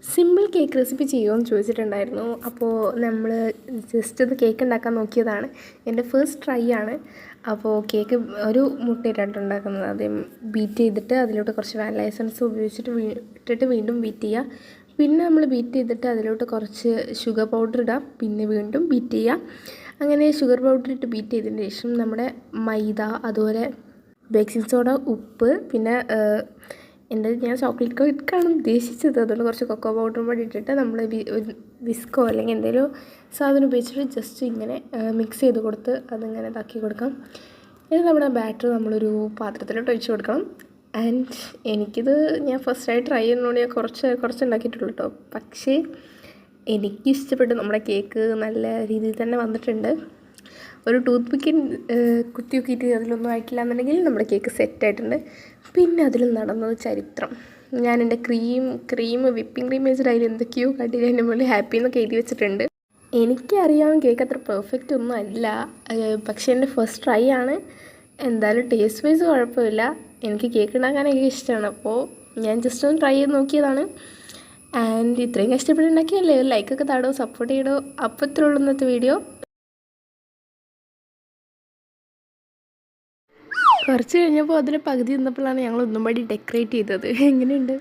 Simple cake recipe ചെയ്യുമോയെന്ന് ചോദിച്ചിട്ടുണ്ടായിരുന്നു. അപ്പോൾ നമ്മൾ ജസ്റ്റ് ഒന്ന് കേക്ക് ഉണ്ടാക്കാൻ നോക്കിയതാണ്. എൻ്റെ ഫസ്റ്റ് ട്രൈ ആണ്. അപ്പോൾ കേക്ക് ഒരു മുട്ടയിട്ടാണ് ഉണ്ടാക്കുന്നത്. ആദ്യം ബീറ്റ് ചെയ്തിട്ട് അതിലോട്ട് കുറച്ച് വാനില എസൻസ് ഉപയോഗിച്ചിട്ട് ഇട്ടിട്ട് വീണ്ടും ബീറ്റ് ചെയ്യുക. പിന്നെ നമ്മൾ ബീറ്റ് ചെയ്തിട്ട് അതിലോട്ട് കുറച്ച് ഷുഗർ പൗഡർ ഇടാം. പിന്നെ വീണ്ടും ബീറ്റ് ചെയ്യുക. അങ്ങനെ ഷുഗർ പൗഡർ ഇട്ട് ബീറ്റ് ചെയ്തതിന് ശേഷം നമ്മുടെ മൈദ, അതുപോലെ ബേക്കിംഗ് സോഡ, ഉപ്പ്, പിന്നെ ഞാൻ ചോക്ലേറ്റ് കേക്കാണ് ഉദ്ദേശിച്ചത്. അതുകൊണ്ട് കുറച്ച് കൊക്കോ പൗഡറും കൂടി ഇട്ടിട്ട് നമ്മൾ വിസ്കോ അല്ലെങ്കിൽ എന്തെങ്കിലും സാധനം ഉപയോഗിച്ചിട്ട് ജസ്റ്റ് ഇങ്ങനെ മിക്സ് ചെയ്ത് കൊടുത്ത് അതിങ്ങനെ ഇതാക്കി കൊടുക്കാം. ഇനി നമ്മുടെ ബാറ്റർ നമ്മളൊരു പാത്രത്തിലോട്ട് ഒഴിച്ച് കൊടുക്കണം. ആൻഡ് എനിക്കിത് ഞാൻ ഫസ്റ്റായിട്ട് ട്രൈ ചെയ്യുന്നതുകൊണ്ട് ഞാൻ കുറച്ച് ഉണ്ടാക്കിയിട്ടുള്ളൂ കേട്ടോ. പക്ഷേ എനിക്കിഷ്ടപ്പെട്ടു. നമ്മുടെ കേക്ക് നല്ല രീതിയിൽ തന്നെ വന്നിട്ടുണ്ട്. ഒരു ടൂത്ത് പിക്കിൻ കുത്തി നോക്കിയിട്ട് അതിലൊന്നും ആയിട്ടില്ല എന്നുണ്ടെങ്കിൽ നമ്മുടെ കേക്ക് സെറ്റായിട്ടുണ്ട്. പിന്നെ അതിൽ നടന്നത് ചരിത്രം. ഞാൻ എൻ്റെ വിപ്പിംഗ് ക്രീം വെച്ചിട്ട് അതിൽ എന്തൊക്കെയോ കണ്ടിട്ട് എൻ്റെ മുകളിൽ ഹാപ്പി എന്നൊക്കെ എഴുതി വെച്ചിട്ടുണ്ട്. എനിക്കറിയാം കേക്ക് അത്ര പെർഫെക്റ്റ് ഒന്നും അല്ല, പക്ഷേ എൻ്റെ ഫസ്റ്റ് ട്രൈ ആണ്. എന്തായാലും ടേസ്റ്റ് വൈസ് കുഴപ്പമില്ല. എനിക്ക് കേക്ക് ഉണ്ടാക്കാനൊക്കെ ഇഷ്ടമാണ്. അപ്പോൾ ഞാൻ ജസ്റ്റ് ഒന്ന് ട്രൈ ചെയ്ത് നോക്കിയതാണ്. ആൻഡ് ഇത്രയും കഷ്ടപ്പെട്ടുണ്ടാക്കിയല്ലേ, ലൈക്കൊക്കെ താടോ, സപ്പോർട്ട് ചെയ്യടോ. അപ്പോൾ ഇത്രേ ഉള്ളൂ ഇന്നത്തെ വീഡിയോ. കുറച്ച് കഴിഞ്ഞപ്പോൾ അതിന് പകുതി നിന്നപ്പോഴാണ് ഞങ്ങൾ ഒന്നും പാടി ഡെക്കറേറ്റ് ചെയ്തത്. എങ്ങനെയുണ്ട്?